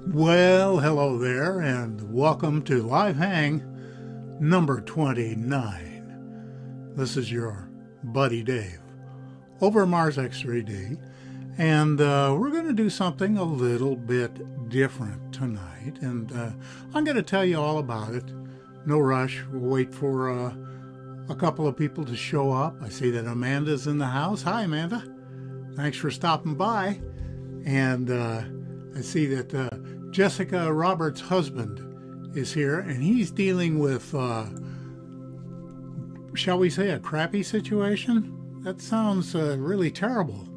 Well, hello there, and welcome to Live Hang number 29. This is your buddy Dave over at MarsX3D, and we're going to do something a little bit different tonight, and I'm going to tell you all about it. No rush. We'll wait for a couple of people to show up. I see that Amanda's in the house. Hi, Amanda. Thanks for stopping by. And I see that Jessica Roberts' husband is here, and he's dealing with, shall we say, a crappy situation? That sounds really terrible.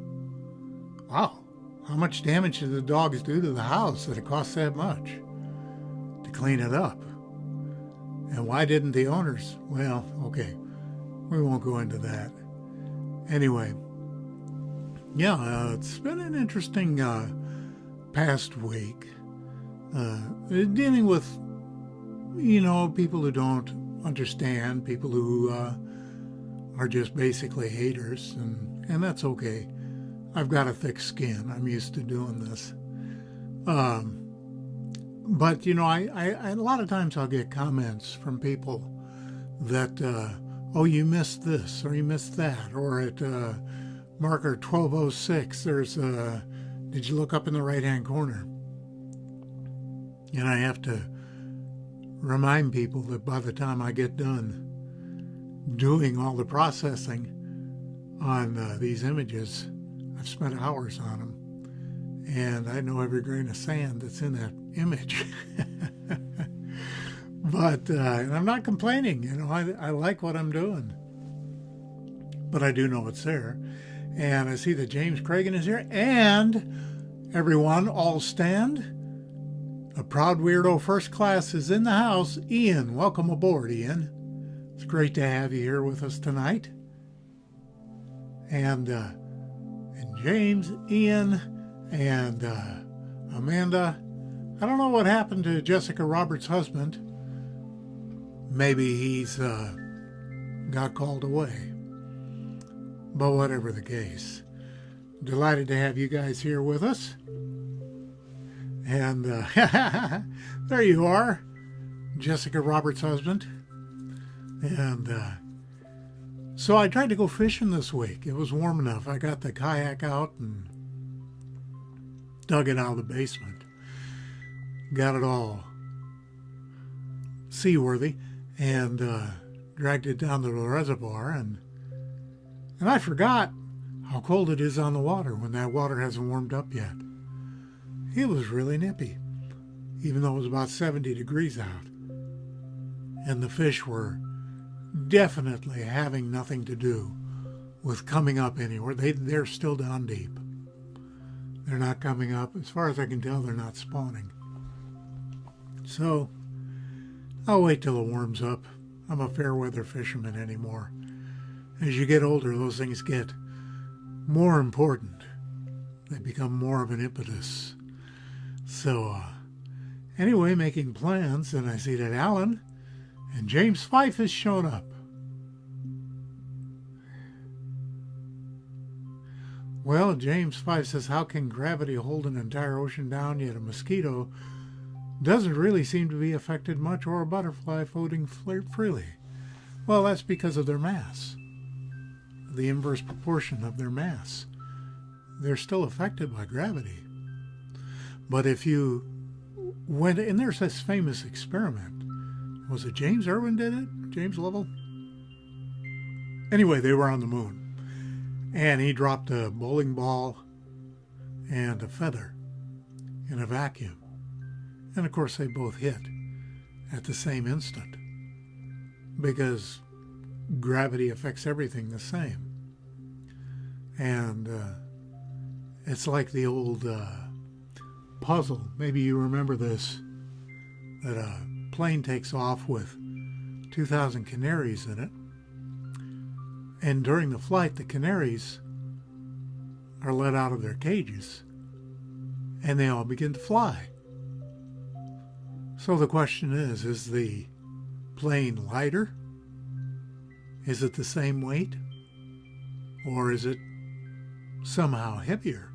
Wow, how much damage did the dogs do to the house that it costs that much to clean it up? And why didn't the owners? Well, okay, we won't go into that. Anyway, yeah, it's been an interesting past week. Dealing with, people who don't understand, people who are just basically haters, and that's okay. I've got a thick skin. I'm used to doing this. But, I a lot of times I'll get comments from people that, oh, you missed this, or you missed that, or at marker 1206, there's did you look up in the right-hand corner? And I have to remind people that by the time I get done doing all the processing on these images, I've spent hours on them. And I know every grain of sand that's in that image. But and I'm not complaining. I like what I'm doing. But I do know it's there. And I see that James Cragen is here. And everyone, all stand. A proud weirdo first class is in the house. Ian, welcome aboard, Ian. It's great to have you here with us tonight. And James, Ian, and Amanda. I don't know what happened to Jessica Roberts' husband. Maybe he's got called away. But whatever the case, delighted to have you guys here with us. And there you are, Jessica Roberts' husband. And so I tried to go fishing this week. It was warm enough. I got the kayak out and dug it out of the basement. Got it all seaworthy and dragged it down to the reservoir. And I forgot how cold it is on the water when that water hasn't warmed up yet. It was really nippy, even though it was about 70 degrees out. And the fish were definitely having nothing to do with coming up anywhere. They're still down deep. They're not coming up. As far as I can tell, they're not spawning. So I'll wait till it warms up. I'm a fair weather fisherman anymore. As you get older, those things get more important. They become more of an impetus. So, anyway, making plans, and I see that Alan and James Fife has shown up. Well, James Fife says, how can gravity hold an entire ocean down, yet a mosquito doesn't really seem to be affected much, or a butterfly floating freely? Well, that's because of their mass, the inverse proportion of their mass. They're still affected by gravity. But if you went, and there's this famous experiment. Was it James Irwin did it? James Lovell? Anyway, they were on the moon. And he dropped a bowling ball and a feather in a vacuum. And of course, they both hit at the same instant. Because gravity affects everything the same. And it's like the old puzzle. Maybe you remember this, that a plane takes off with 2,000 canaries in it, and during the flight the canaries are let out of their cages and they all begin to fly. So the question is the plane lighter? Is it the same weight? Or is it somehow heavier?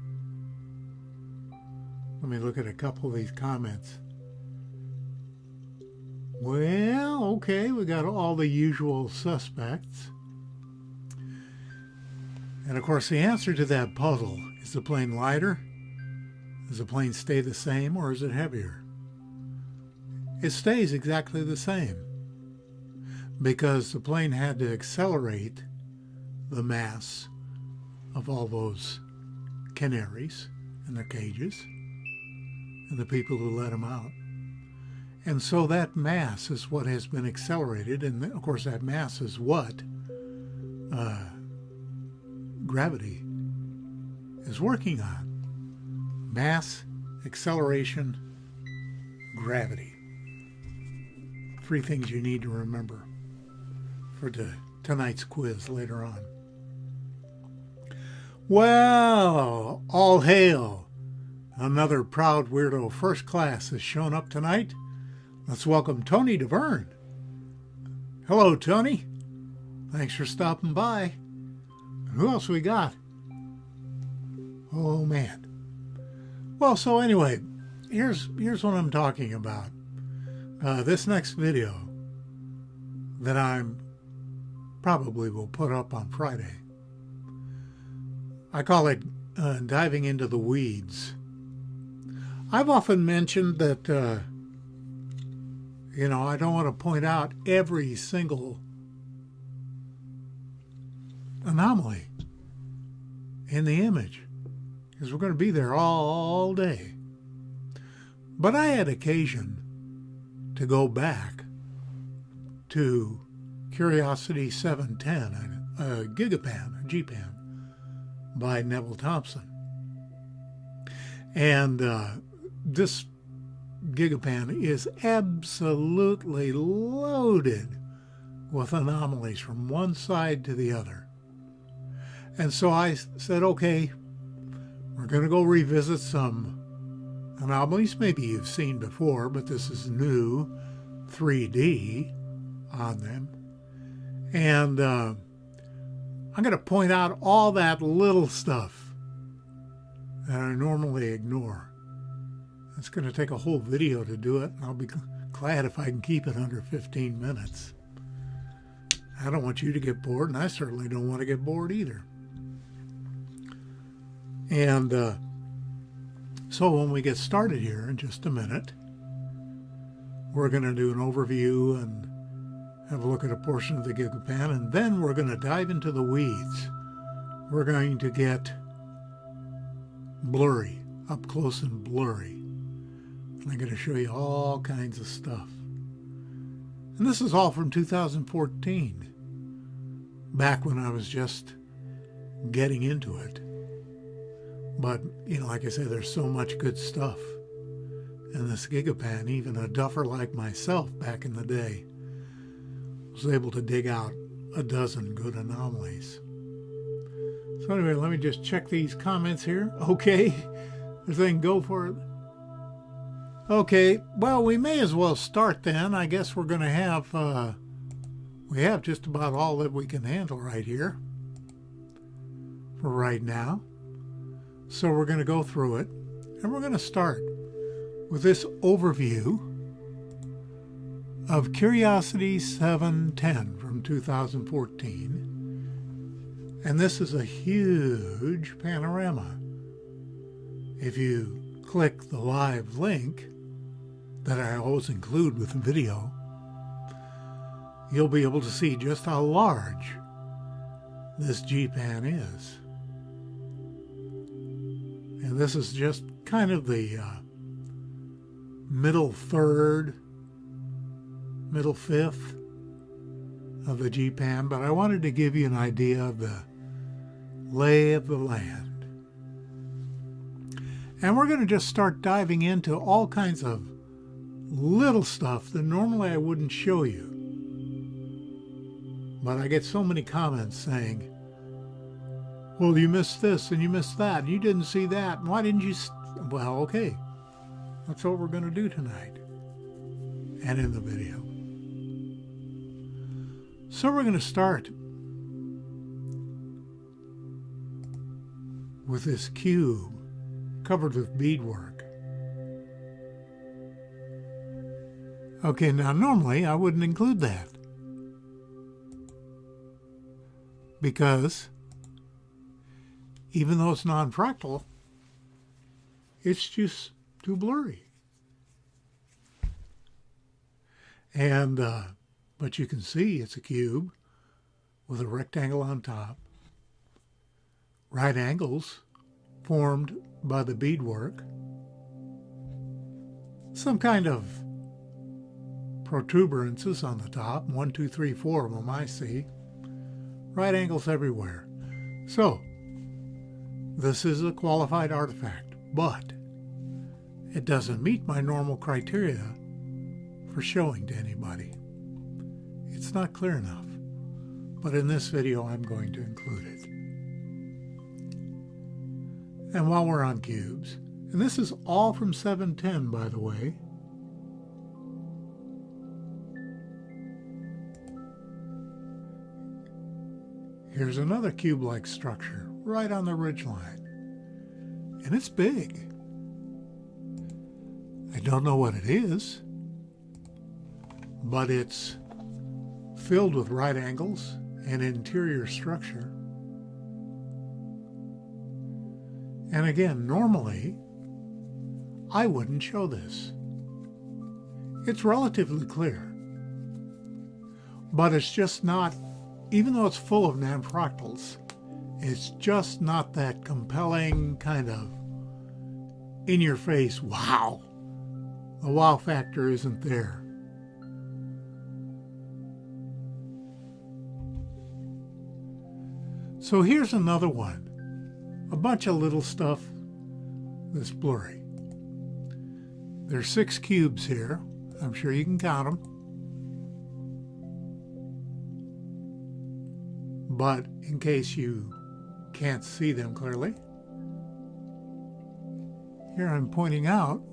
Let me look at a couple of these comments. Well, okay, we got all the usual suspects. And of course, the answer to that puzzle, is the plane lighter? Does the plane stay the same, or is it heavier? It stays exactly the same, because the plane had to accelerate the mass of all those canaries in their cages and the people who let them out. And so that mass is what has been accelerated, and of course that mass is what gravity is working on. Mass, acceleration, gravity. 3 things you need to remember for tonight's quiz later on. Well, all hail. Another proud weirdo first class has shown up tonight. Let's welcome Tony DeVerne. Hello, Tony. Thanks for stopping by. Who else we got? Oh, man. Well, so anyway, here's what I'm talking about. This next video that I'm probably will put up on Friday, I call it diving into the weeds. I've often mentioned that, I don't want to point out every single anomaly in the image, because we're going to be there all day. But I had occasion to go back to Curiosity 710, a GPAN by Neville Thompson. And this GigaPan is absolutely loaded with anomalies from one side to the other. And so I said, okay, we're going to go revisit some anomalies maybe you've seen before, but this is new 3D on them. And I'm going to point out all that little stuff that I normally ignore. It's going to take a whole video to do it, and I'll be glad if I can keep it under 15 minutes. I don't want you to get bored, and I certainly don't want to get bored either. And so when we get started here in just a minute, we're going to do an overview and have a look at a portion of the GigaPan, and then we're going to dive into the weeds. We're going to get blurry, up close and blurry. And I'm going to show you all kinds of stuff. And this is all from 2014, back when I was just getting into it. But, like I said, there's so much good stuff in this GigaPan. Even a duffer like myself back in the day was able to dig out a dozen good anomalies. So anyway, let me just check these comments here. Okay, if they can go for it. Okay, well, we may as well start then. I guess we're going to have, we have just about all that we can handle right here for right now. So we're going to go through it, and we're going to start with this overview of Curiosity 710 from 2014. And this is a huge panorama. If you click the live link that I always include with the video, you'll be able to see just how large this GPAN is. And this is just kind of the middle third, middle fifth of the GPAN, but I wanted to give you an idea of the lay of the land. And we're going to just start diving into all kinds of little stuff that normally I wouldn't show you. But I get so many comments saying, well, you missed this and you missed that and you didn't see that. Why didn't you? Well, okay. That's what we're going to do tonight and in the video. So we're going to start with this cube covered with beadwork. Okay, now normally I wouldn't include that because even though it's non-fractal, it's just too blurry. And but you can see it's a cube with a rectangle on top, right angles formed by the beadwork, some kind of protuberances on the top, 1, 2, 3, 4 of them I see, right angles everywhere. So this is a qualified artifact, but it doesn't meet my normal criteria for showing to anybody. It's not clear enough, but in this video I'm going to include it. And while we're on cubes, and this is all from 710 by the way, here's another cube-like structure right on the ridgeline, and it's big. I don't know what it is, but it's filled with right angles and interior structure. And again, normally I wouldn't show this. It's relatively clear, but it's just not, even though it's full of non-fractals, it's just not that compelling kind of in-your-face, wow. The wow factor isn't there. So here's another one. A bunch of little stuff that's blurry. There's 6 cubes here. I'm sure you can count them. But in case you can't see them clearly, here I'm pointing out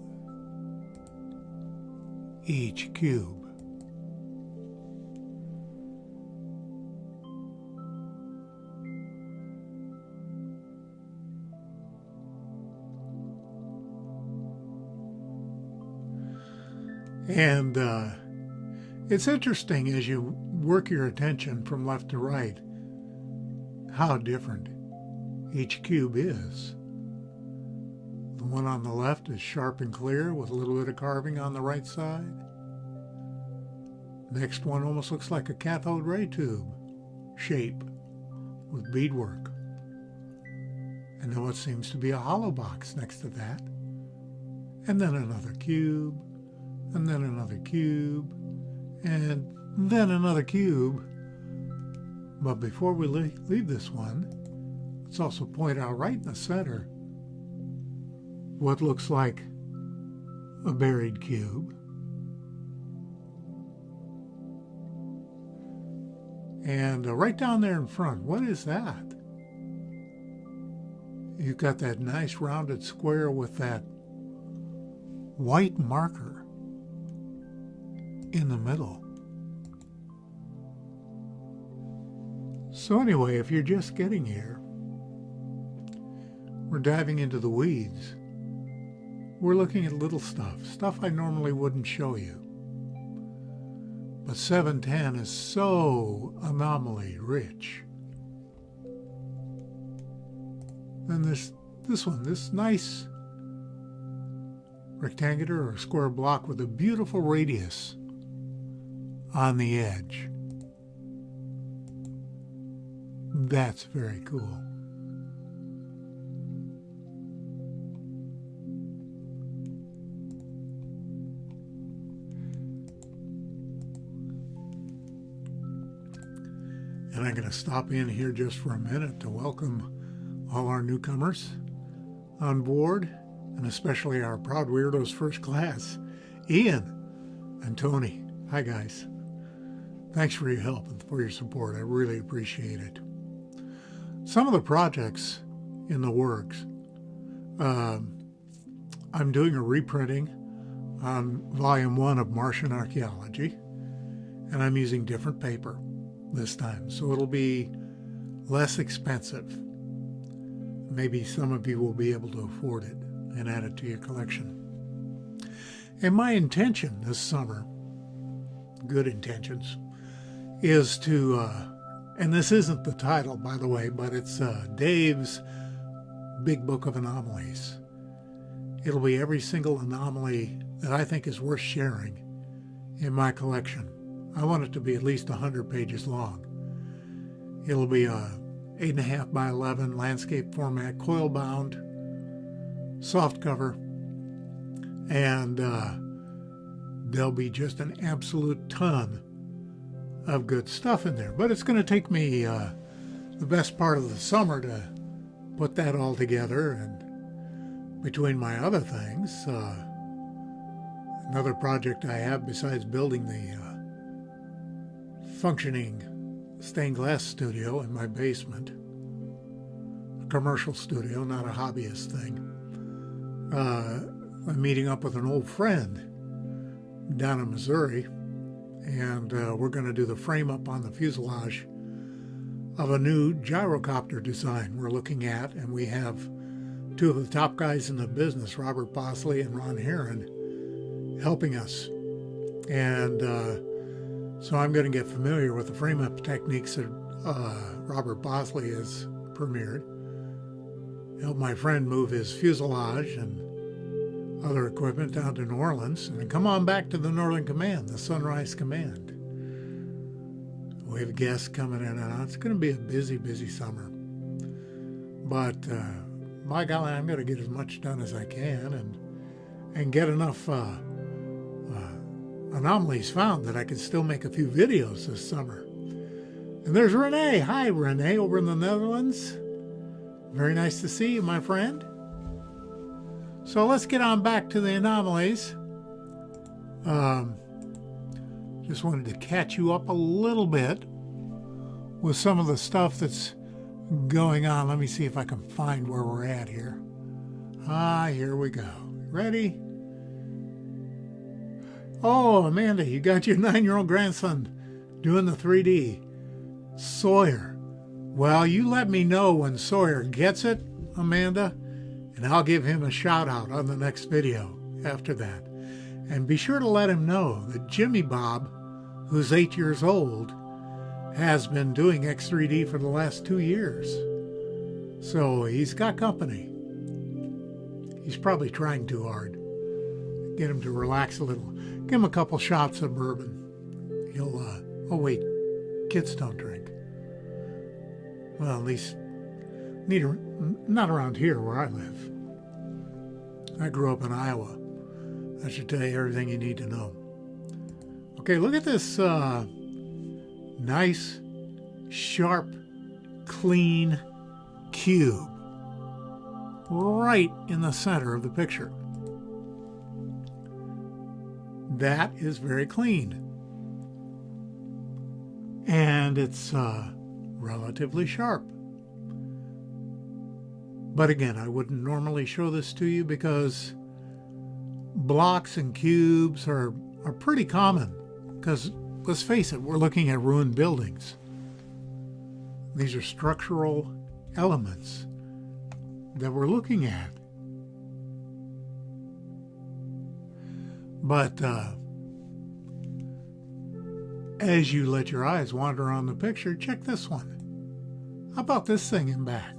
each cube. And it's interesting as you work your attention from left to right how different each cube is. The one on the left is sharp and clear with a little bit of carving on the right side. Next one almost looks like a cathode ray tube shape with beadwork. And then what seems to be a hollow box next to that. And then another cube, and then another cube, and then another cube. But before we leave this one, let's also point out right in the center what looks like a buried cube. And right down there in front, what is that? You've got that nice rounded square with that white marker in the middle. So anyway, if you're just getting here, we're diving into the weeds. We're looking at little stuff I normally wouldn't show you. But 710 is so anomaly rich. Then this one, this nice rectangular or square block with a beautiful radius on the edge. That's very cool. And I'm going to stop in here just for a minute to welcome all our newcomers on board, and especially our proud weirdos first class, Ian and Tony. Hi guys. Thanks for your help and for your support. I really appreciate it. Some of the projects in the works. I'm doing a reprinting on Volume 1 of Martian Archaeology, and I'm using different paper this time, so it'll be less expensive. Maybe some of you will be able to afford it and add it to your collection. And my intention this summer good intentions, is to, and this isn't the title, by the way, but it's Dave's Big Book of Anomalies. It'll be every single anomaly that I think is worth sharing in my collection. I want it to be at least 100 pages long. It'll be a 8.5 by 11 landscape format, coil bound, soft cover, and there'll be just an absolute ton of good stuff in there. But it's going to take me the best part of the summer to put that all together, and between my other things, another project I have besides building the functioning stained glass studio in my basement, a commercial studio, not a hobbyist thing. I'm meeting up with an old friend down in Missouri, and we're going to do the frame up on the fuselage of a new gyrocopter design we're looking at, and we have two of the top guys in the business, Robert Bosley and Ron Heron, helping us. And so I'm going to get familiar with the frame-up techniques that Robert Bosley has premiered, help my friend move his fuselage and other equipment down to New Orleans, and then come on back to the Northern Command, the Sunrise Command. We have guests coming in and out. It's going to be a busy, busy summer. But by golly, I'm going to get as much done as I can and get enough anomalies found that I can still make a few videos this summer. And there's Renee. Hi, Renee, over in the Netherlands. Very nice to see you, my friend. So let's get on back to the anomalies. Just wanted to catch you up a little bit with some of the stuff that's going on. Let me see if I can find where we're at here. Here we go. Ready? Oh, Amanda, you got your 9-year-old grandson doing the 3D. Sawyer. Well, you let me know when Sawyer gets it, Amanda, and I'll give him a shout out on the next video after that. And be sure to let him know that Jimmy Bob, who's 8 years old, has been doing X3D for the last 2 years. So he's got company. He's probably trying too hard. Get him to relax a little. Give him a couple shots of bourbon. He'll, oh wait, kids don't drink. Well, at least, not around here where I live. I grew up in Iowa. That should tell you everything you need to know. Okay, look at this nice, sharp, clean cube right in the center of the picture. That is very clean. And it's relatively sharp. But again, I wouldn't normally show this to you because blocks and cubes are pretty common. Because let's face it, we're looking at ruined buildings. These are structural elements that we're looking at. But as you let your eyes wander on the picture, check this one. How about this thing in back?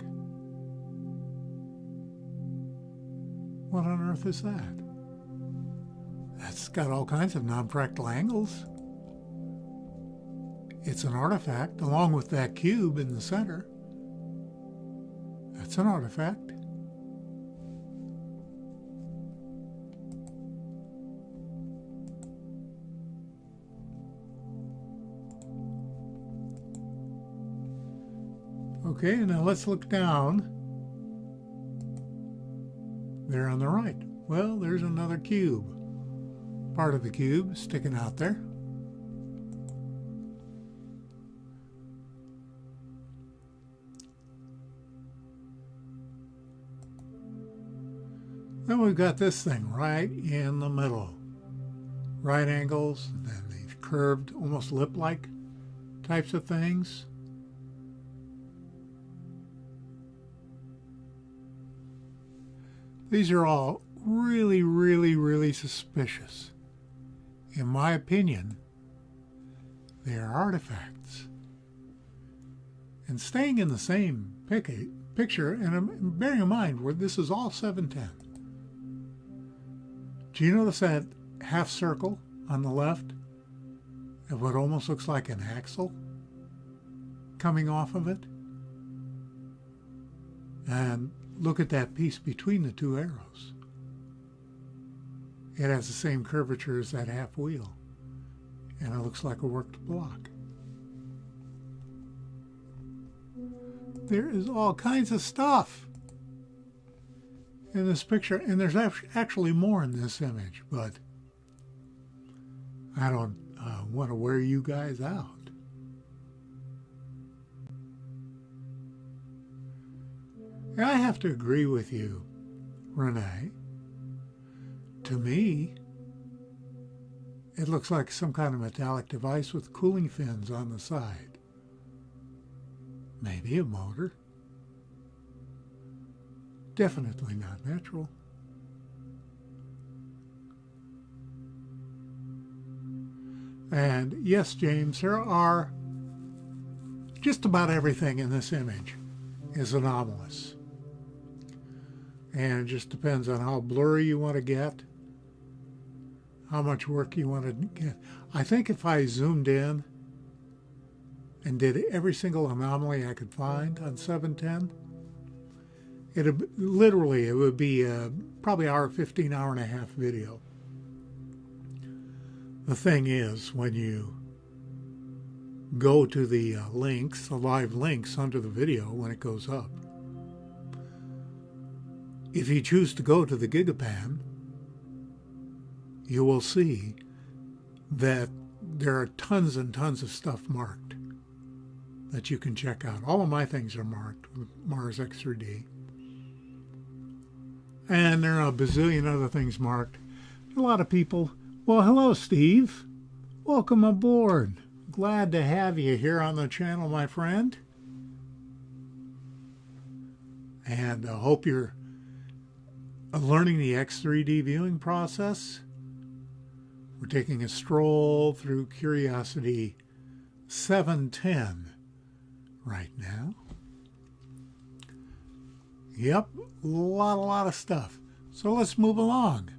What on earth is that? That's got all kinds of non-fractal angles. It's an artifact, along with that cube in the center. That's an artifact. Okay, now let's look down. There on the right. Well, there's another cube. Part of the cube sticking out there. Then we've got this thing right in the middle. Right angles, and then these curved, almost lip-like types of things. These are all really, really, really suspicious. In my opinion, They are artifacts. And staying in the same picture, and bearing in mind where this is all 710. Do you notice that half circle on the left of what almost looks like an axle coming off of it? And look at that piece between the two arrows. It has the same curvature as that half wheel, and it looks like a worked block. There is all kinds of stuff in this picture, and there's actually more in this image, but I don't want to wear you guys out. And I have to agree with you, Renee. To me, it looks like some kind of metallic device with cooling fins on the side. Maybe a motor. Definitely not natural. And yes, James, there are just about everything in this image is anomalous. And it just depends on how blurry you want to get, how much work you want to get. I think if I zoomed in and did every single anomaly I could find on 710, it would be probably hour 15, hour and a half video. The thing is, when you go to the links, the live links under the video when it goes up, if you choose to go to the Gigapan, you will see that there are tons and tons of stuff marked that you can check out. All of my things are marked with MarsX3D. And there are a bazillion other things marked. A lot of people. Well, hello, Steve. Welcome aboard. Glad to have you here on the channel, my friend. And I hope you're learning the X3D viewing process. We're taking a stroll through Curiosity 710 right now. Yep, a lot of stuff. So let's move along.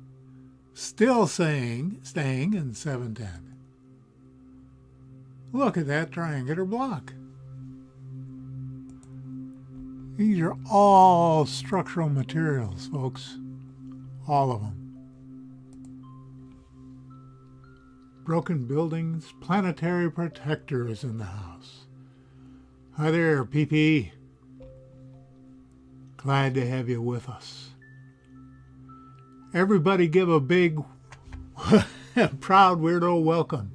Still staying in 710. Look at that triangular block. These are all structural materials, folks. All of them. Broken buildings, planetary protector is in the house. Hi there, PP. Glad to have you with us. Everybody give a big, proud weirdo welcome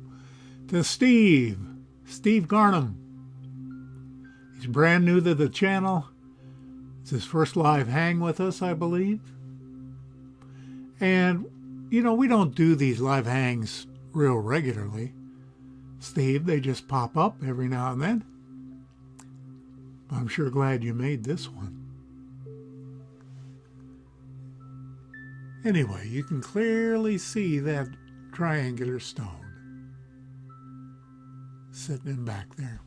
to Steve Garnham. He's brand new to the channel. It's his first live hang with us, I believe. And, you know, we don't do these live hangs real regularly, Steve. They just pop up every now and then. I'm sure glad you made this one. Anyway, you can clearly see that triangular stone sitting in back there.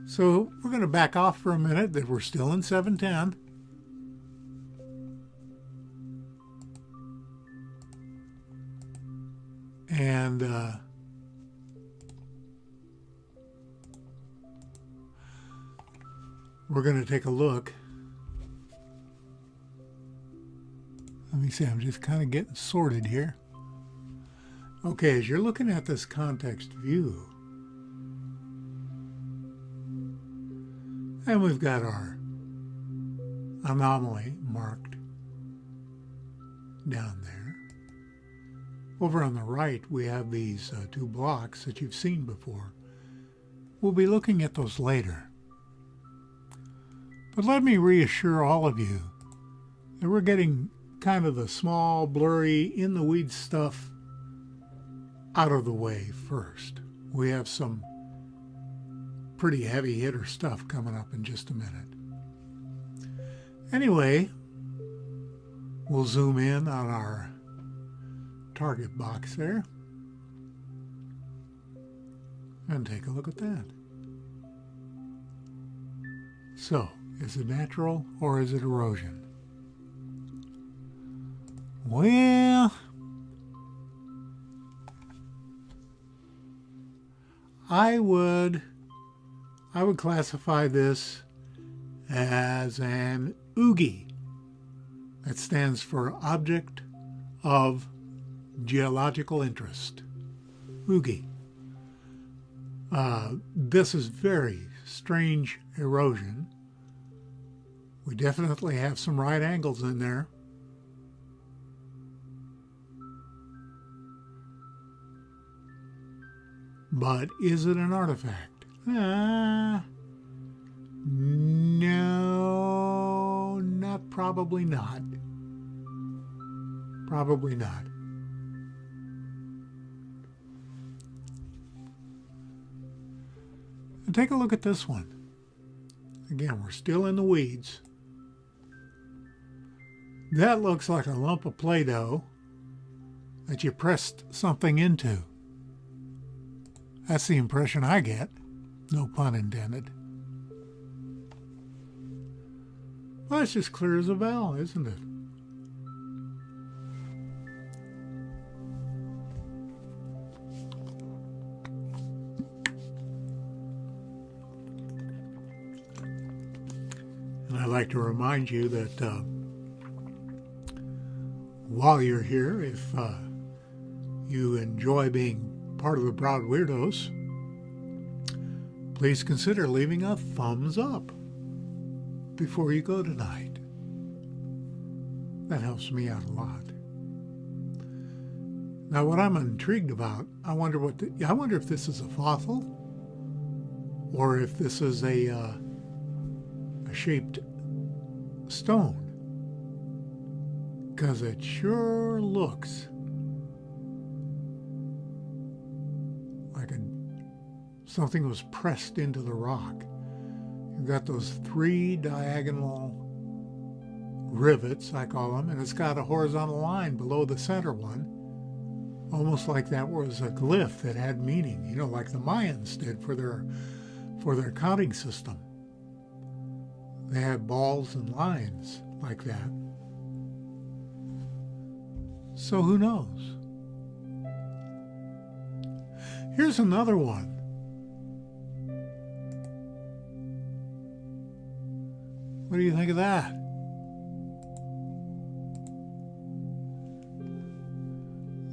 So we're going to back off for a minute, that we're still in 710. And we're going to take a look. Let me see, I'm just kind of getting sorted here. Okay, as you're looking at this context view, and we've got our anomaly marked down there. Over on the right, we have these two blocks that you've seen before. We'll be looking at those later. But let me reassure all of you that we're getting kind of the small, blurry, in-the-weeds stuff out of the way first. We have some pretty heavy hitter stuff coming up in just a minute. Anyway, We'll zoom in on our target box there and take a look at that. So, is it natural or is it erosion? Well, I would classify this as an OOGI. That stands for Object of Geological Interest. OOGI. This is very strange erosion. We definitely have some right angles in there. But is it an artifact? No, probably not. Probably not. And take a look at this one. Again, we're still in the weeds. That looks like a lump of Play-Doh that you pressed something into. That's the impression I get. No pun intended. Well, it's just clear as a bell, isn't it? And I'd like to remind you that while you're here, if you enjoy being part of the Proud Weirdos, please consider leaving a thumbs up before you go tonight. That helps me out a lot. Now, what I'm intrigued about, I wonder if this is a fossil, or if this is a shaped stone, because it sure looks like something was pressed into the rock. You've got those 3 diagonal rivets, I call them, and it's got a horizontal line below the center one, almost like that was a glyph that had meaning, you know, like the Mayans did for their counting system. They had balls and lines like that. So who knows? Here's another one. What do you think of that?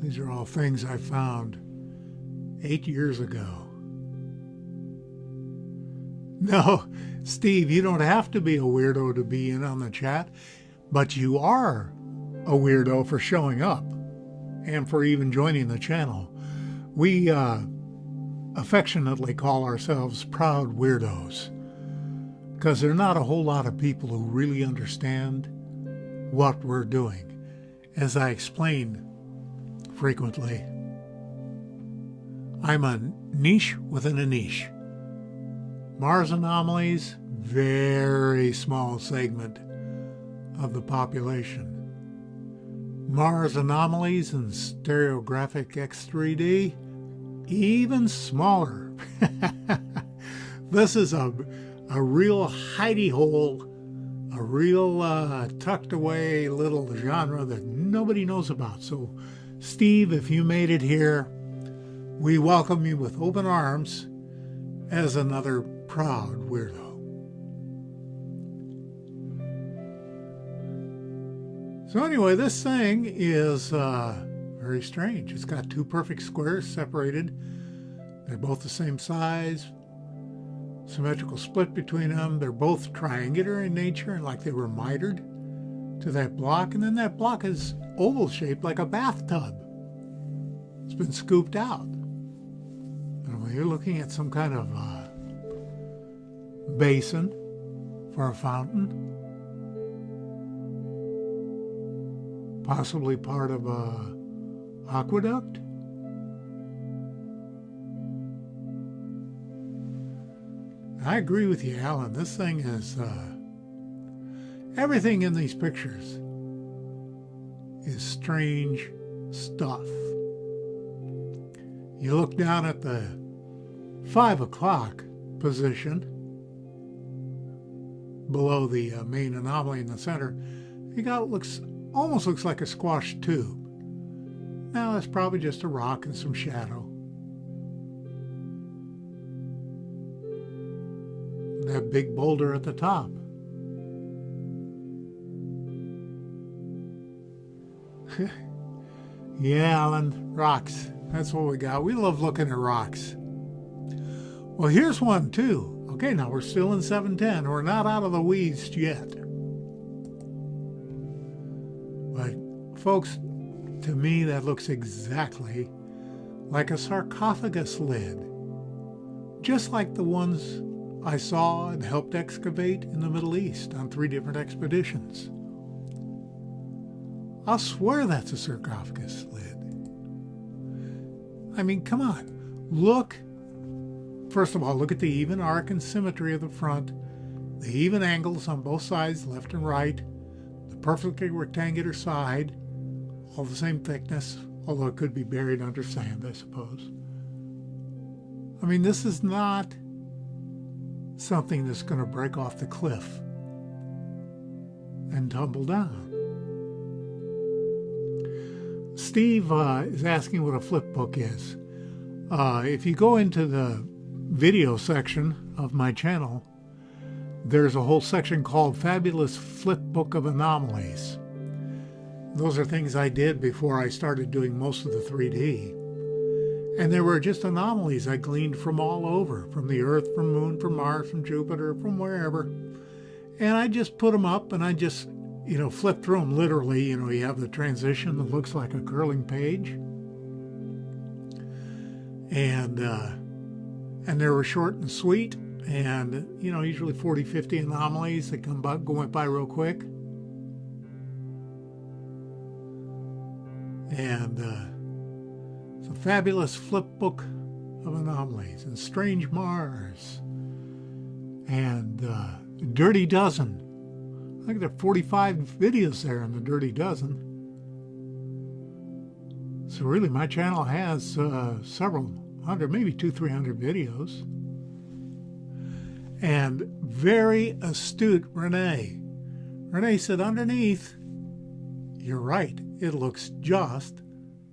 These are all things I found 8 years ago. No, Steve, you don't have to be a weirdo to be in on the chat, but you are a weirdo for showing up and for even joining the channel. We affectionately call ourselves Proud Weirdos because there are not a whole lot of people who really understand what we're doing. As I explain frequently, I'm a niche within a niche. Mars anomalies, very small segment of the population. Mars anomalies and stereographic X3D, even smaller. This is a real hidey hole, a real tucked away little genre that nobody knows about. So, Steve, if you made it here, we welcome you with open arms as another proud weirdo. So anyway, this thing is very strange. It's got 2 perfect squares separated. They're both the same size. Symmetrical split between them. They're both triangular in nature and like they were mitered to that block. And then that block is oval shaped like a bathtub. It's been scooped out. And when you're looking at some kind of basin for a fountain, possibly part of a aqueduct. I agree with you, Alan. This thing is everything in these pictures is strange stuff. You look down at the 5 o'clock position below the main anomaly in the center. You got almost looks like a squash tube. Now that's probably just a rock and some shadow. That big boulder at the top. Yeah, Alan, rocks. That's what we got. We love looking at rocks. Well, here's one too. Okay, now we're still in 710. We're not out of the weeds yet. But folks, to me that looks exactly like a sarcophagus lid. Just like the ones I saw and helped excavate in the Middle East on 3 different expeditions. I'll swear that's a sarcophagus lid. I mean, come on. Look, first of all, look at the even arc and symmetry of the front, the even angles on both sides, left and right, the perfectly rectangular side, all the same thickness, although it could be buried under sand, I suppose. I mean, this is not something that's going to break off the cliff and tumble down. Steve is asking what a flip book is. If you go into the video section of my channel, there's a whole section called Fabulous Flip Book of Anomalies. Those are things I did before I started doing most of the 3D. And there were just anomalies I gleaned from all over, from the Earth, from Moon, from Mars, from Jupiter, from wherever. And I just put them up and I just, flip through them literally. You have the transition that looks like a curling page. And they were short and sweet. And, usually 40, 50 anomalies that went by real quick. And it's a fabulous flip book of anomalies. And Strange Mars. And Dirty Dozen. I think there are 45 videos there in the Dirty Dozen. So really my channel has several hundred, maybe 200-300 videos. And very astute Renee. Renee said underneath, you're right, it looks just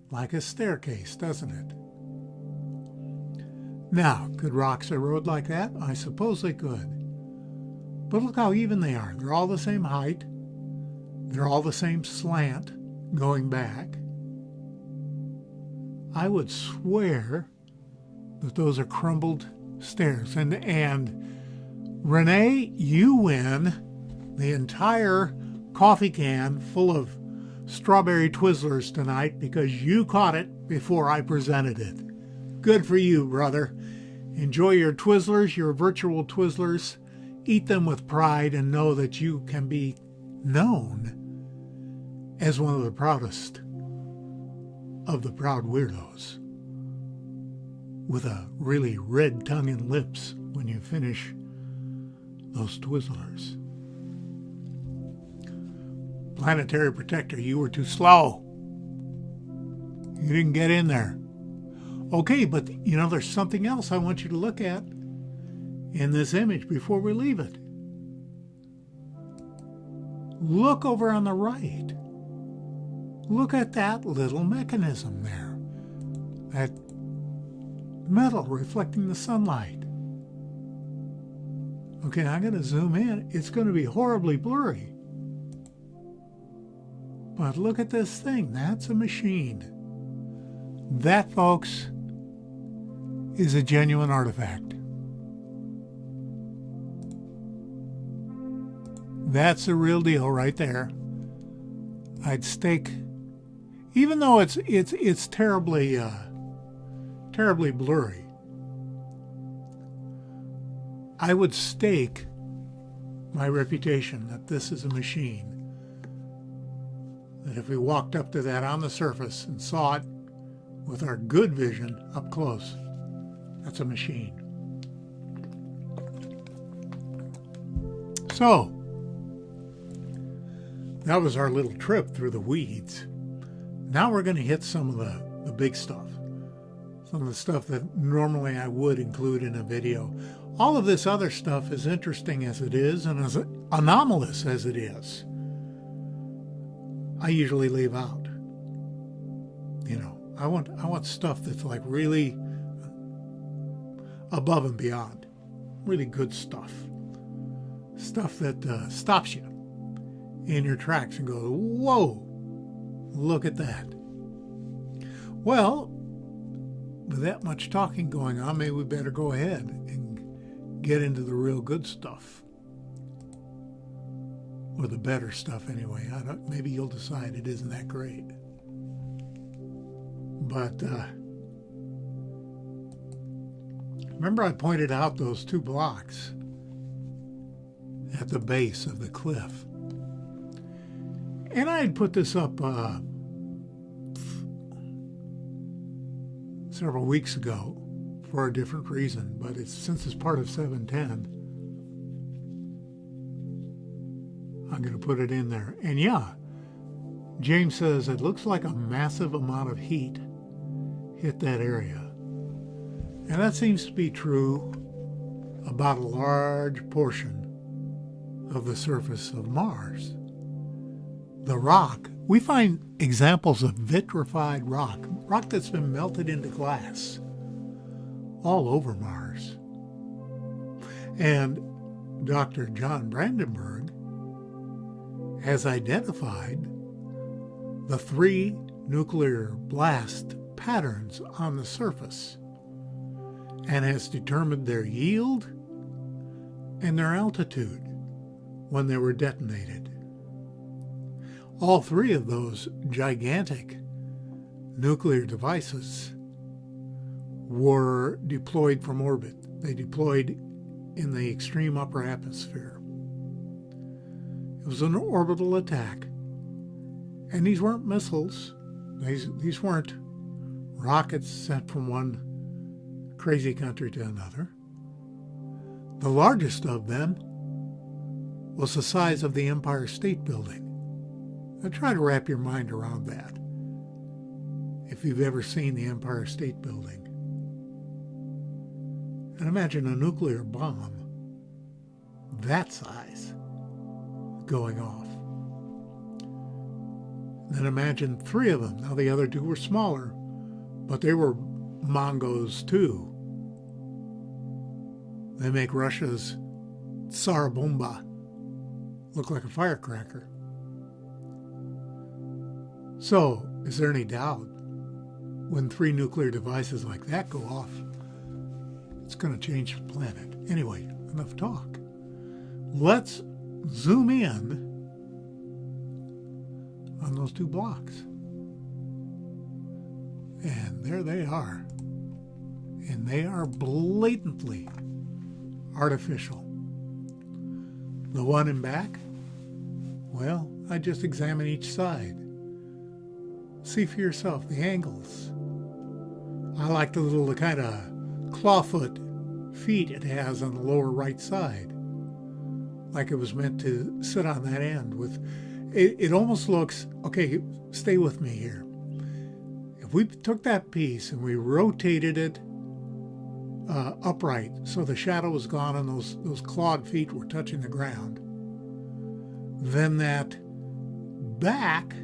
like a staircase, doesn't it? Now, could rocks erode like that? I suppose they could. But look how even they are. They're all the same height. They're all the same slant going back. I would swear that those are crumbled stairs. And Renee, you win the entire coffee can full of strawberry Twizzlers tonight because you caught it before I presented it. Good for you, brother. Enjoy your Twizzlers, your virtual Twizzlers. Eat them with pride and know that you can be known as one of the proudest of the proud weirdos, with a really red tongue and lips when you finish those Twizzlers. Planetary Protector, you were too slow. You didn't get in there. Okay, but there's something else I want you to look at in this image before we leave it. Look over on the right. Look at that little mechanism there. That metal reflecting the sunlight. Okay, I'm going to zoom in. It's going to be horribly blurry. But look at this thing. That's a machine. That, folks, is a genuine artifact. That's the real deal right there. I'd stake, even though it's terribly blurry, I would stake my reputation that this is a machine. That if we walked up to that on the surface and saw it with our good vision up close, that's a machine. So, that was our little trip through the weeds. Now we're going to hit some of the big stuff. Some of the stuff that normally I would include in a video. All of this other stuff, as interesting as it is and as anomalous as it is, I usually leave out. You know, I want stuff that's like really above and beyond. Really good stuff. Stuff that stops you in your tracks and goes, whoa, look at that. Well, with that much talking going on, maybe we better go ahead and get into the real good stuff. Or the better stuff anyway. Maybe you'll decide it isn't that great. But remember I pointed out those 2 blocks at the base of the cliff. And I had put this up several weeks ago for a different reason, but since it's part of 710, I'm going to put it in there. And yeah, James says it looks like a massive amount of heat hit that area. And that seems to be true about a large portion of the surface of Mars. The rock, we find examples of vitrified rock that's been melted into glass all over Mars. And Dr. John Brandenburg has identified the 3 nuclear blast patterns on the surface and has determined their yield and their altitude when they were detonated. All 3 of those gigantic nuclear devices were deployed from orbit. They deployed in the extreme upper atmosphere. It was an orbital attack. And these weren't missiles. These weren't rockets sent from one crazy country to another. The largest of them was the size of the Empire State Building. Now try to wrap your mind around that, if you've ever seen the Empire State Building. And imagine a nuclear bomb that size going off. Then imagine 3 of them. Now the other 2 were smaller, but they were Mongos too. They make Russia's Tsar Bomba look like a firecracker. So, is there any doubt when 3 nuclear devices like that go off, it's going to change the planet? Anyway, enough talk. Let's zoom in on those 2 blocks. And there they are. And they are blatantly artificial. The one in back, well, I just examine each side. See for yourself the angles. I like the kind of clawfoot feet it has on the lower right side. Like it was meant to sit on that end with. It almost looks, okay, stay with me here. If we took that piece and we rotated it upright so the shadow was gone and those clawed feet were touching the ground, then that back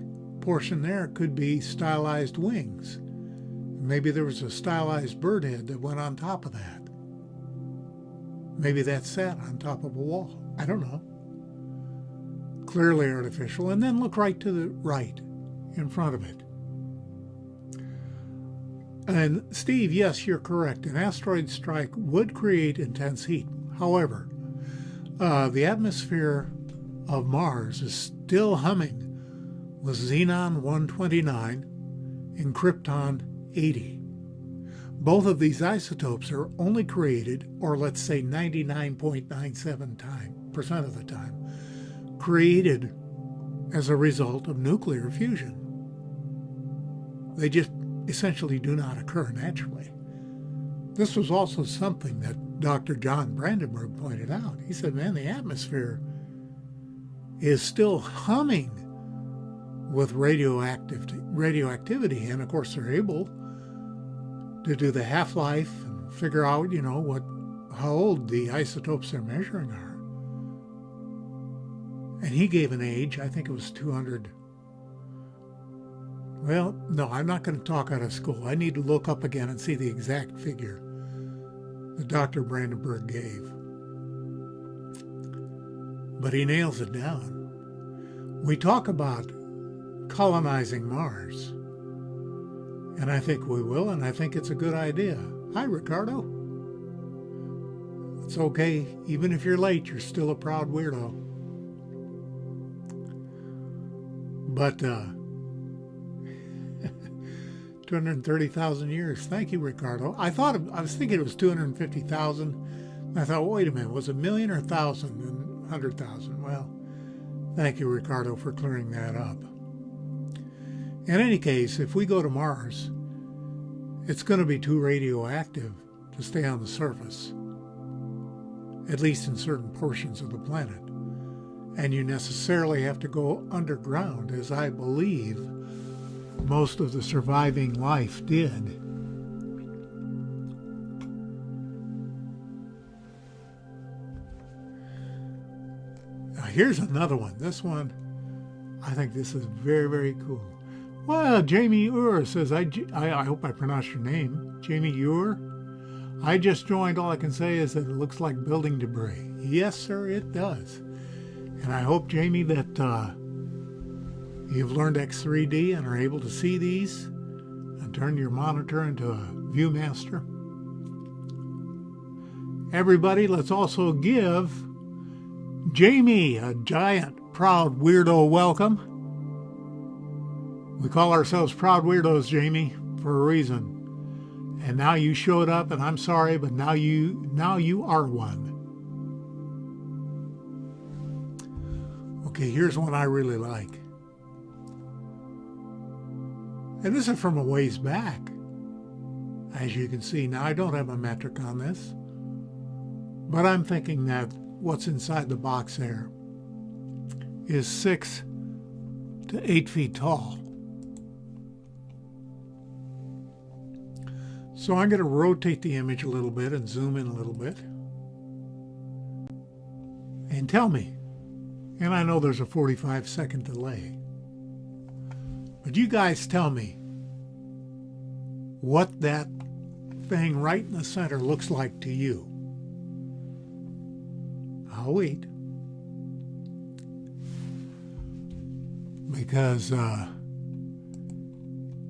portion there could be stylized wings. Maybe there was a stylized bird head that went on top of that. Maybe that sat on top of a wall. I don't know. Clearly artificial. And then look right to the right in front of it. And Steve, yes, you're correct. An asteroid strike would create intense heat. However, the atmosphere of Mars is still humming with xenon 129 and krypton 80. Both of these isotopes are only created, or let's say 99.97% of the time, created as a result of nuclear fusion. They just essentially do not occur naturally. This was also something that Dr. John Brandenburg pointed out. He said, man, the atmosphere is still humming with radioactivity, and of course they're able to do the half-life and figure out, how old the isotopes they're measuring are. And he gave an age, I think it was 200. Well, no, I'm not going to talk out of school. I need to look up again and see the exact figure that Dr. Brandenburg gave. But he nails it down. We talk about colonizing Mars, and I think we will, and I think it's a good idea. Hi, Ricardo. It's okay. Even if you're late, you're still a proud weirdo. But 230,000 years. Thank you, Ricardo. I was thinking it was 250,000. I thought, wait a minute, was it 1,000,000 or 1,000 and 100,000? Well, thank you, Ricardo, for clearing that up. In any case, if we go to Mars, it's going to be too radioactive to stay on the surface, at least in certain portions of the planet. And you necessarily have to go underground, as I believe most of the surviving life did. Now here's another one. This one, I think this is very, very cool. Well, Jamie Ur says, I hope I pronounced your name. Jamie Ur. I just joined. All I can say is that it looks like building debris. Yes, sir, it does. And I hope, Jamie, that you've learned X3D and are able to see these and turn your monitor into a Viewmaster. Everybody, let's also give Jamie a giant, proud weirdo welcome. We call ourselves Proud Weirdos, Jamie, for a reason. And now you showed up, and I'm sorry, but now you are one. Okay, here's one I really like. And this is from a ways back. As you can see, now I don't have a metric on this, but I'm thinking that what's inside the box there is 6 to 8 feet tall. So I'm going to rotate the image a little bit and zoom in a little bit. And tell me, and I know there's a 45-second delay, but you guys tell me what that thing right in the center looks like to you. I'll wait. Because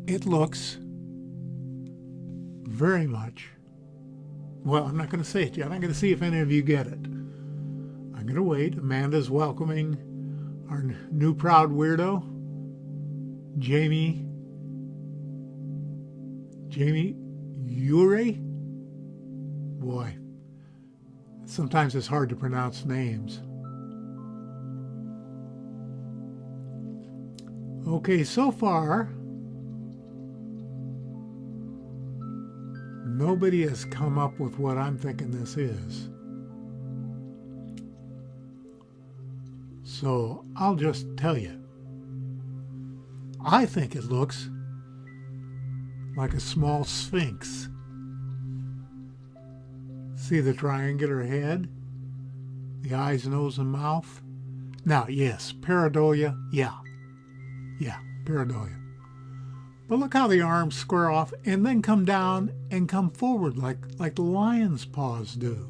it looks very much, well, I'm not going to say it yet. I'm going to see if any of you get it. I'm going to wait. Amanda's welcoming our new proud weirdo, Jamie Ure. Boy, sometimes it's hard to pronounce names. Okay, so far, nobody has come up with what I'm thinking this is. So I'll just tell you. I think it looks like a small sphinx. See the triangular head? The eyes, nose, and mouth? Now, yes, pareidolia, yeah, pareidolia. But look how the arms square off and then come down and come forward like the lion's paws do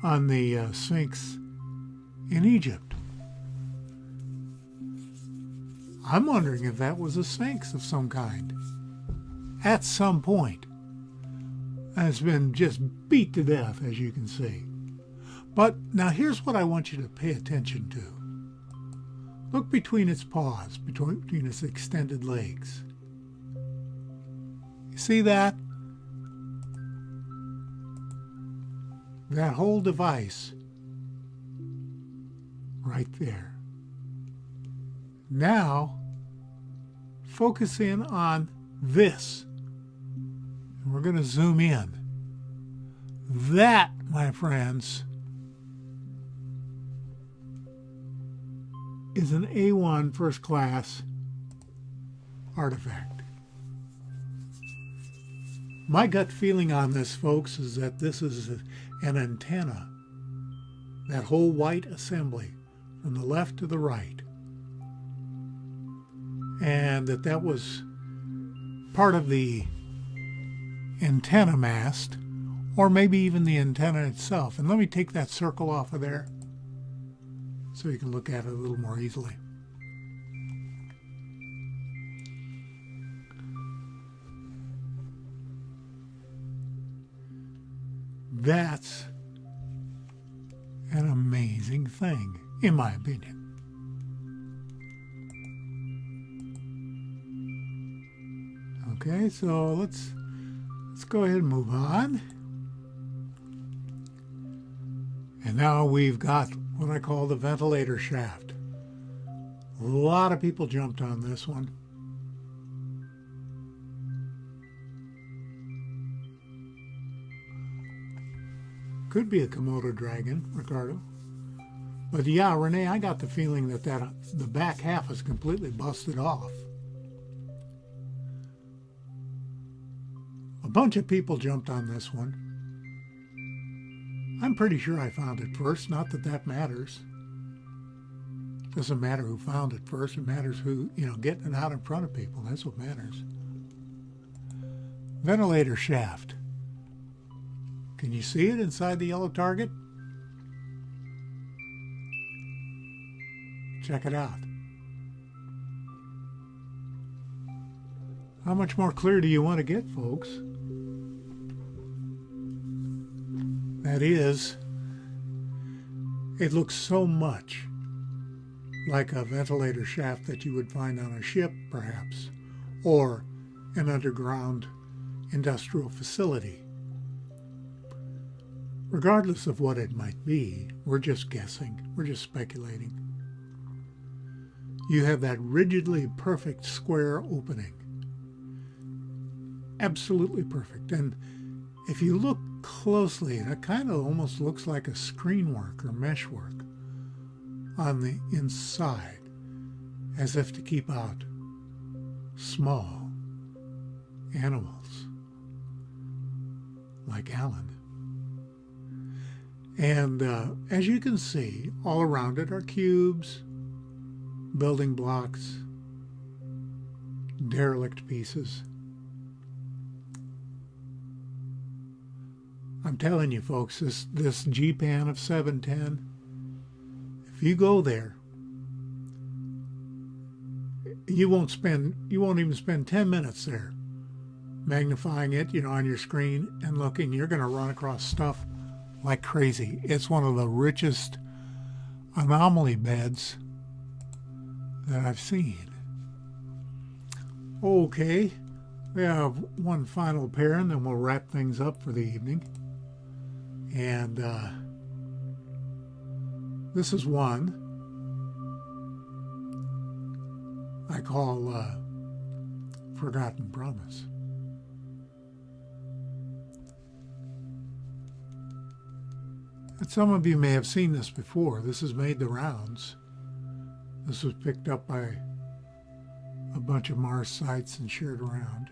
on the Sphinx in Egypt. I'm wondering if that was a Sphinx of some kind at some point. And it's been just beat to death, as you can see. But now here's what I want you to pay attention to. Look between its paws, between its extended legs. You see that? That whole device right there. Now, focus in on this. And we're going to zoom in. That, my friends, is an A1 first class artifact. My gut feeling on this, folks, is that this is an antenna. That whole white assembly from the left to the right. And that was part of the antenna mast, or maybe even the antenna itself. And let me take that circle off of there so you can look at it a little more easily. That's an amazing thing, in my opinion. Okay, so let's go ahead and move on. And now we've got what I call the ventilator shaft. A lot of people jumped on this one. Could be a Komodo dragon, Ricardo. But yeah, Renee, I got the feeling that the back half is completely busted off. A bunch of people jumped on this one. I'm pretty sure I found it first, not that that matters. Doesn't matter who found it first, it matters who, getting it out in front of people. That's what matters. Ventilator shaft. Can you see it inside the yellow target? Check it out. How much more clear do you want to get, folks? That is, it looks so much like a ventilator shaft that you would find on a ship, perhaps, or an underground industrial facility. Regardless of what it might be, we're just guessing, we're just speculating. You have that rigidly perfect square opening. Absolutely perfect. And if you look closely, it kind of almost looks like a screen work or meshwork on the inside, as if to keep out small animals like Alan. And as you can see, all around it are cubes, building blocks, derelict pieces. I'm telling you, folks, this G-Pan of 710, if you go there, you won't even spend 10 minutes there magnifying it, on your screen and looking. You're going to run across stuff like crazy. It's one of the richest anomaly beds that I've seen. Okay, we have one final pair and then we'll wrap things up for the evening. And this is one I call Forgotten Promise. And some of you may have seen this before. This has made the rounds. This was picked up by a bunch of Mars sites and shared around.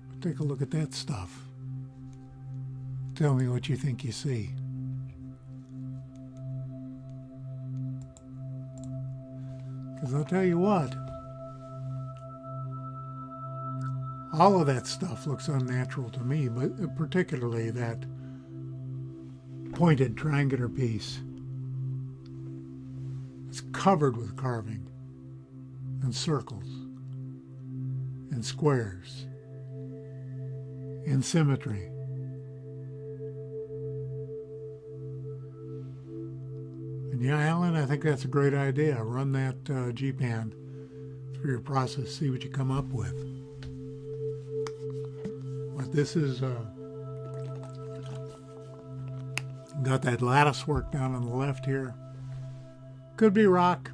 But take a look at that stuff. Tell me what you think you see. Because I'll tell you what, all of that stuff looks unnatural to me, but particularly that pointed triangular piece. It's covered with carving and circles and squares and symmetry. And yeah, Alan, I think that's a great idea. Run that G-Pan through your process, see what you come up with. But this is got that lattice work down on the left here. Could be rock.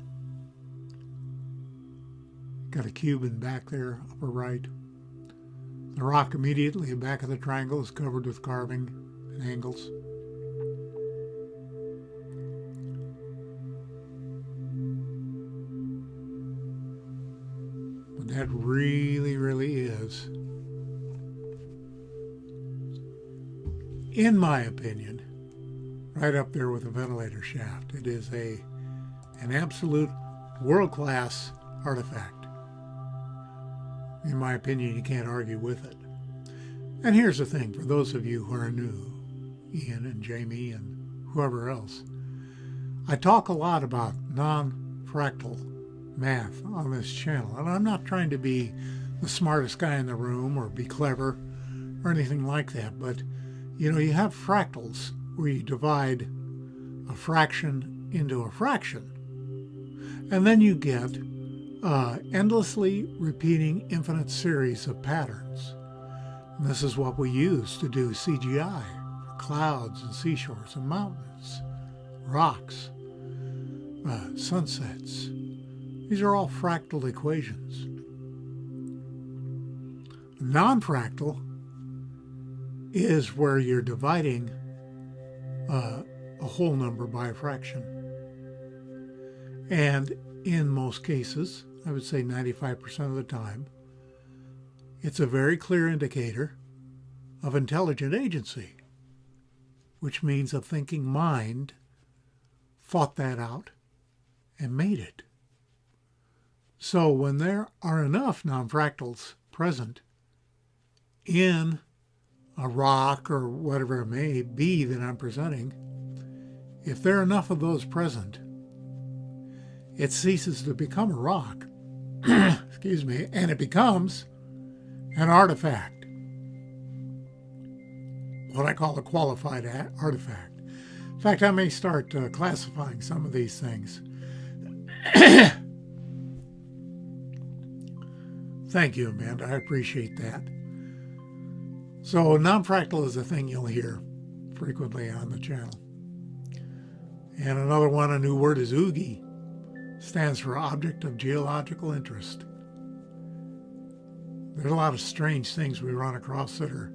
Got a cube in back there, upper right. The rock immediately in back of the triangle is covered with carving and angles. But that really, really is, in my opinion, right up there with a ventilator shaft. It is an absolute world-class artifact. In my opinion, you can't argue with it. And here's the thing, for those of you who are new, Ian and Jamie and whoever else, I talk a lot about non-fractal math on this channel, and I'm not trying to be the smartest guy in the room or be clever or anything like that, but you know, you have fractals where you divide a fraction into a fraction, and then you get endlessly repeating infinite series of patterns. And this is what we use to do CGI for clouds and seashores and mountains, rocks, sunsets. These are all fractal equations. Non-fractal is where you're dividing a whole number by a fraction. And in most cases, I would say 95% of the time, it's a very clear indicator of intelligent agency, which means a thinking mind thought that out and made it. So when there are enough non-fractals present in a rock or whatever it may be that I'm presenting, if there are enough of those present, it ceases to become a rock, excuse me, and it becomes an artifact, what I call a qualified artifact. In fact, I may start classifying some of these things. Thank you, Amanda. I appreciate that. So non-fractal is a thing you'll hear frequently on the channel. And another one, a new word, is OOGI. Stands for Object of Geological Interest. There's a lot of strange things we run across that are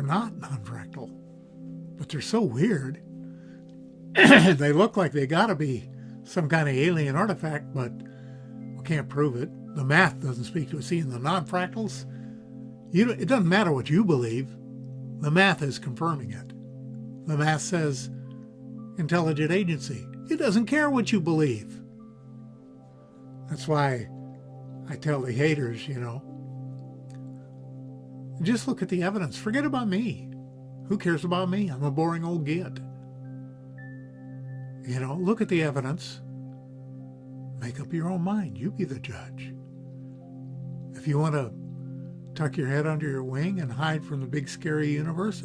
not non-fractal, but they're so weird. They look like they gotta be some kind of alien artifact, but we can't prove it. The math doesn't speak to it. See, in the non-fractals, it doesn't matter what you believe. The math is confirming it. The math says intelligent agency. It doesn't care what you believe. That's why I tell the haters, you know, just look at the evidence. Forget about me. Who cares about me? I'm a boring old git. You know, look at the evidence. Make up your own mind. You be the judge. If you want to tuck your head under your wing and hide from the big scary universe,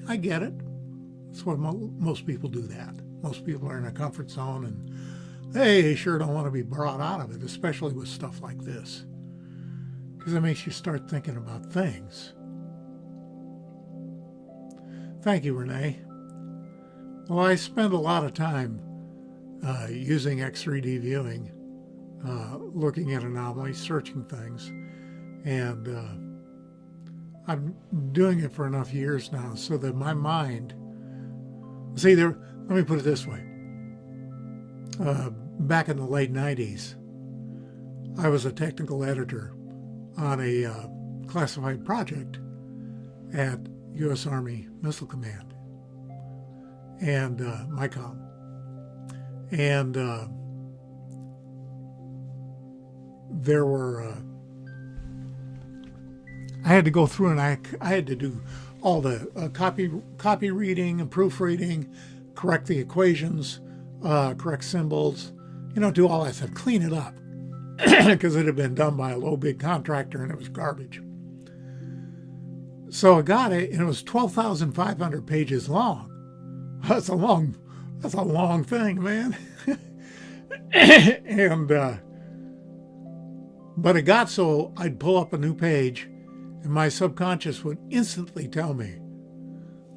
I get it. That's what most people do that. Most people are in a comfort zone and they sure don't want to be brought out of it, especially with stuff like this, because it makes you start thinking about things. Thank you, Renee. Well, I spend a lot of time using X3D viewing, looking at anomalies, searching things, and I'm doing it for enough years now so that my mind, see, let me put it this way. Back in the late 90s, I was a technical editor on a classified project at U.S. Army Missile Command and MICOM. And there were, I had to go through and I had to do all the copy reading and proofreading, correct the equations, correct symbols, you know, do all that stuff, clean it up, because it had been done by a low bid contractor and it was garbage. So I got it, and it was 12,500 pages long. That's a long thing, man. And but it got so I'd pull up a new page and my subconscious would instantly tell me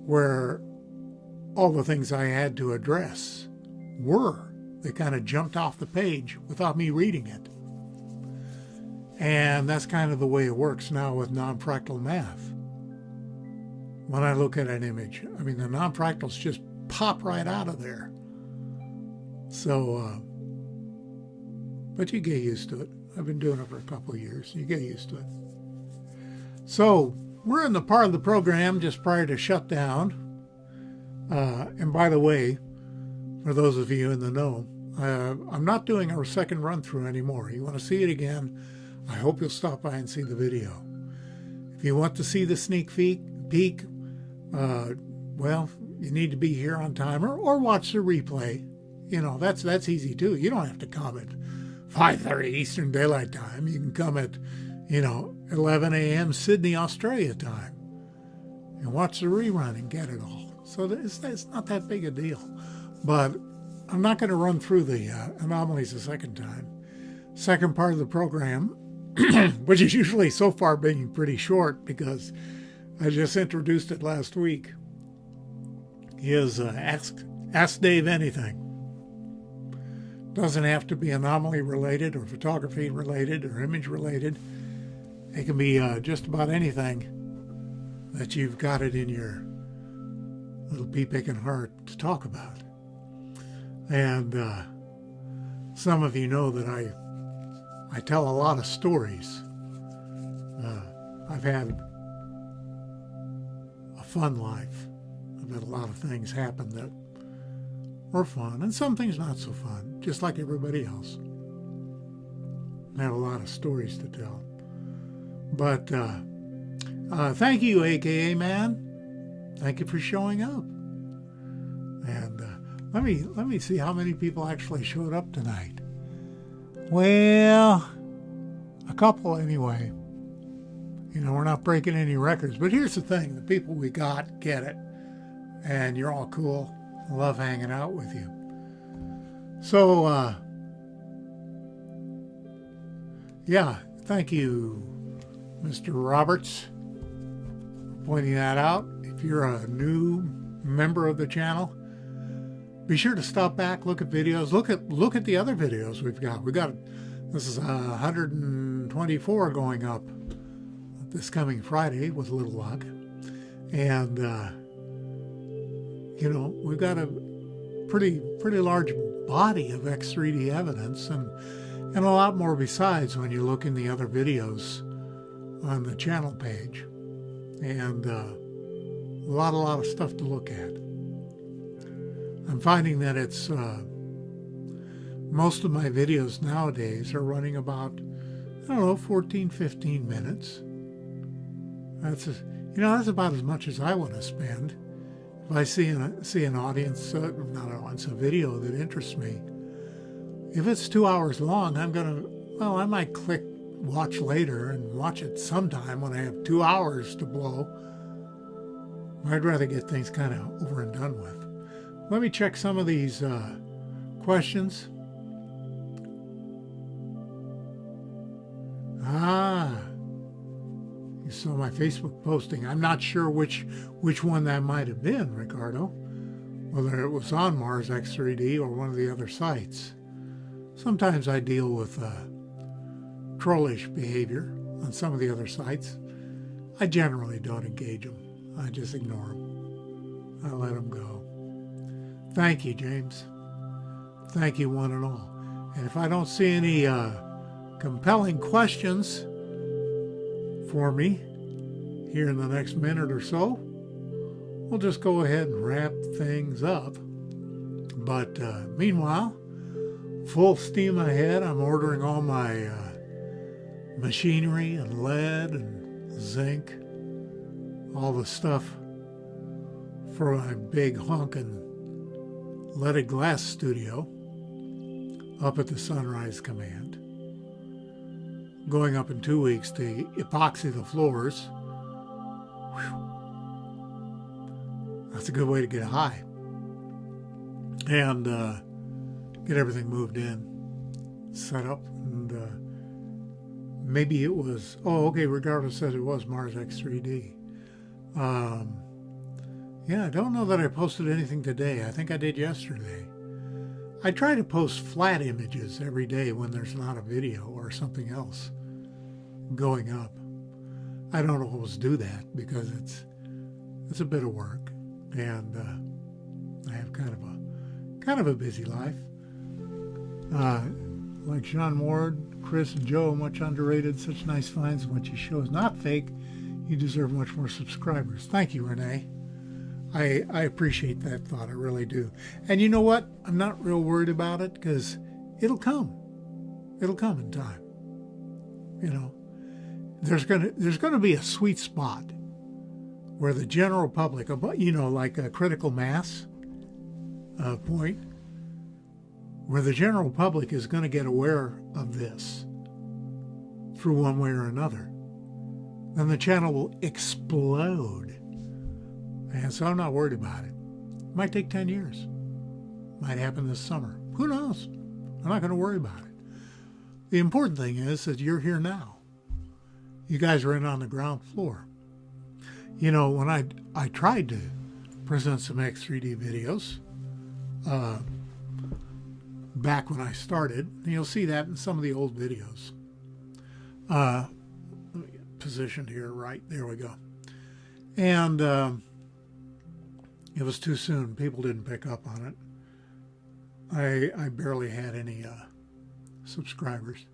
where all the things I had to address were. They kind of jumped off the page without me reading it. And that's kind of the way it works now with non-fractal math. When I look at an image, I mean, the non-fractals just pop right out of there. So, but you get used to it. I've been doing it for a couple of years. You get used to it. So we're in the part of the program just prior to shutdown. And by the way, for those of you in the know, I'm not doing our second run through anymore. You want to see it again, I hope you'll stop by and see the video. If you want to see the sneak peek, well, you need to be here on time or watch the replay. You know, that's easy too. You don't have to come at 5:30 Eastern Daylight Time. You can come at, 11 a.m. Sydney, Australia time and watch the rerun and get it all. So it's not that big a deal. But I'm not going to run through the anomalies a second time. Second part of the program, which is usually so far being pretty short because I just introduced it last week, is Ask Dave Anything. Doesn't have to be anomaly related or photography related or image related. It can be just about anything that you've got it in your little pea-picking heart to talk about. And some of you know that I tell a lot of stories. I've had a fun life. I've had a lot of things happen that were fun, and some things not so fun, just like everybody else. I have a lot of stories to tell. But thank you, AKA Man. Thank you for showing up. And let me see how many people actually showed up tonight. Well, a couple anyway. We're not breaking any records. But here's the thing. The people we got get it. And you're all cool. I love hanging out with you. So, yeah, thank you, Mr. Roberts, for pointing that out. If you're a new member of the channel, be sure to stop back, look at videos, look at the other videos we've got. This is 124 going up this coming Friday with a little luck. And, we've got a pretty large body of X3D evidence and a lot more besides when you look in the other videos on the channel page. And a lot of stuff to look at. I'm finding that it's most of my videos nowadays are running about 14, 15 minutes. That's about as much as I want to spend. If I see an audience, not an audience, a video that interests me, if it's 2 hours long, I might click watch later and watch it sometime when I have 2 hours to blow. I'd rather get things kind of over and done with. Let me check some of these questions. You saw my Facebook posting. I'm not sure which one that might have been, Ricardo. Whether it was on MarsX3D or one of the other sites. Sometimes I deal with trollish behavior on some of the other sites. I generally don't engage them. I just ignore them. I let them go. Thank you, James. Thank you, one and all. And if I don't see any compelling questions for me here in the next minute or so, we'll just go ahead and wrap things up. But meanwhile, full steam ahead. I'm ordering all my machinery and lead and zinc, all the stuff for my big honkin' leaded glass studio up at the Sunrise Command. Going up in 2 weeks to epoxy the floors. Whew. That's a good way to get high. And get everything moved in, set up, and maybe it was, regardless said it was MarsX3D. Yeah, I don't know that I posted anything today. I think I did yesterday. I try to post flat images every day when there's not a video or something else going up. I don't always do that because it's a bit of work, and I have kind of a busy life. Like Sean Ward, Chris and Joe, much underrated. Such nice finds. What you show is not fake. You deserve much more subscribers. Thank you, Renee. I appreciate that thought. I really do. And you know what? I'm not real worried about it because it'll come. It'll come in time. You know, there's gonna be a sweet spot where the general public, you know, like a critical mass point, where the general public is going to get aware of this through one way or another. Then the channel will explode. And so I'm not worried about it. It might take 10 years. Might happen this summer. Who knows? I'm not going to worry about it. The important thing is that you're here now. You guys are in on the ground floor. You know, when I tried to present some X3D videos back when I started, and you'll see that in some of the old videos. Let me get positioned here, right, there we go. And it was too soon. People didn't pick up on it. I barely had any subscribers.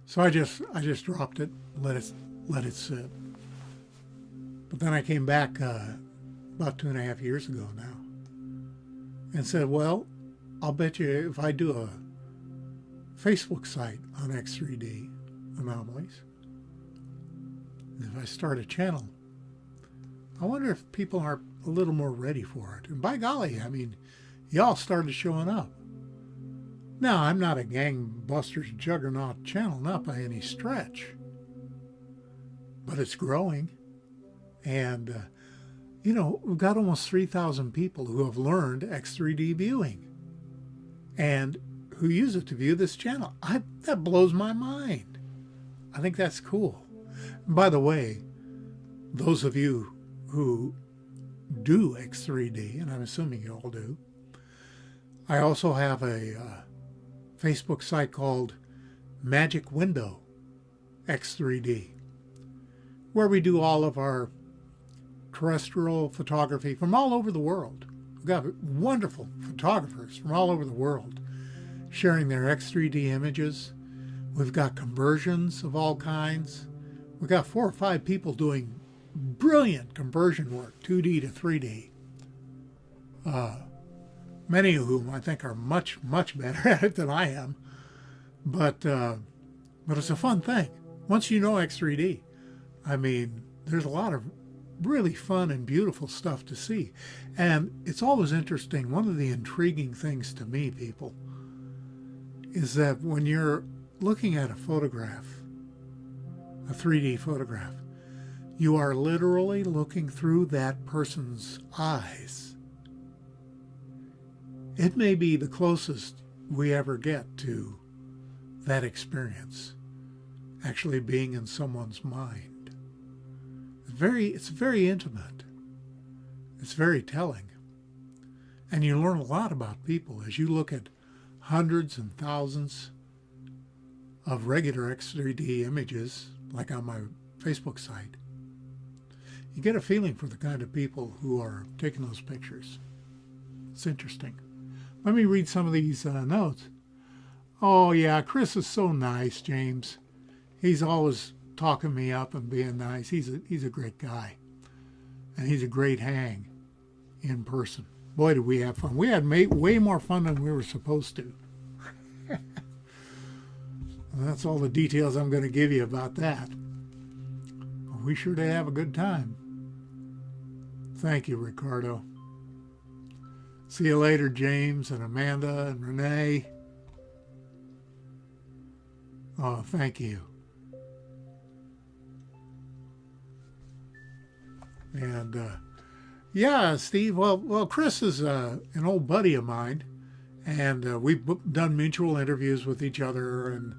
So I just dropped it, let it sit. But then I came back about 2.5 years ago now and said, well, I'll bet you if I do a Facebook site on X3D anomalies, if I start a channel, I wonder if people are a little more ready for it. And by golly, I mean, y'all started showing up. Now, I'm not a gangbusters juggernaut channel, not by any stretch, but it's growing. And, you know, we've got almost 3,000 people who have learned X3D viewing and who use it to view this channel. That blows my mind. I think that's cool. And by the way, those of you who do X3D, and I'm assuming you all do, I also have a Facebook site called Magic Window X3D, where we do all of our terrestrial photography from all over the world. We've got wonderful photographers from all over the world sharing their X3D images. We've got conversions of all kinds. We've got 4 or 5 people doing brilliant conversion work, 2D to 3D. Many of whom I think are much, much better at it than I am. But it's a fun thing. Once you know X3D, I mean, there's a lot of really fun and beautiful stuff to see. And it's always interesting. One of the intriguing things to me, people, is that when you're looking at a photograph, a 3D photograph, you are literally looking through that person's eyes. It may be the closest we ever get to that experience, actually being in someone's mind. It's very intimate. It's very telling. And you learn a lot about people as you look at hundreds and thousands of regular X3D images, like on my Facebook site. You get a feeling for the kind of people who are taking those pictures. It's interesting. Let me read some of these notes. Oh yeah, Chris is so nice, James. He's always talking me up and being nice. He's a great guy. And he's a great hang in person. Boy, did we have fun. We had way more fun than we were supposed to. That's all the details I'm going to give you about that. But we sure did have a good time. Thank you, Ricardo. See you later, James and Amanda and Renee. Oh, thank you. And yeah, Steve. Well, Chris is an old buddy of mine, and we've done mutual interviews with each other. And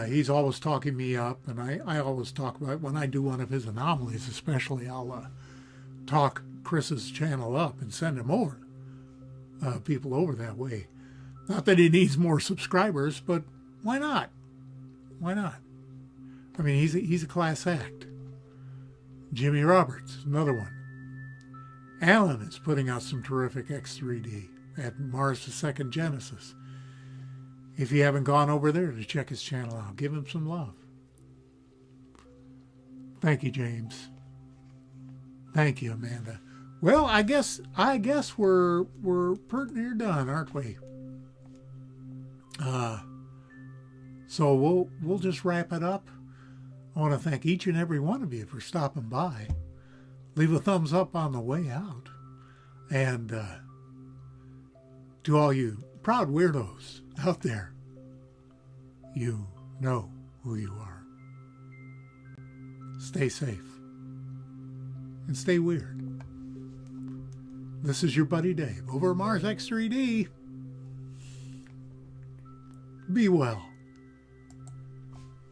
he's always talking me up, and I always talk about when I do one of his anomalies, especially. I'll talk Chris's channel up and send him over. People over that way. Not that he needs more subscribers, but why not? Why not? I mean, he's a class act. Jimmy Roberts, another one. Alan is putting out some terrific X3D at Mars the Second Genesis. If you haven't gone over there to check his channel out, give him some love. Thank you, James. Thank you, Amanda. Well, I guess we're pretty near done, aren't we? So we'll just wrap it up. I want to thank each and every one of you for stopping by. Leave a thumbs up on the way out. And to all you proud weirdos out there, you know who you are. Stay safe and stay weird. This is your buddy Dave over at MarsX3D. Be well.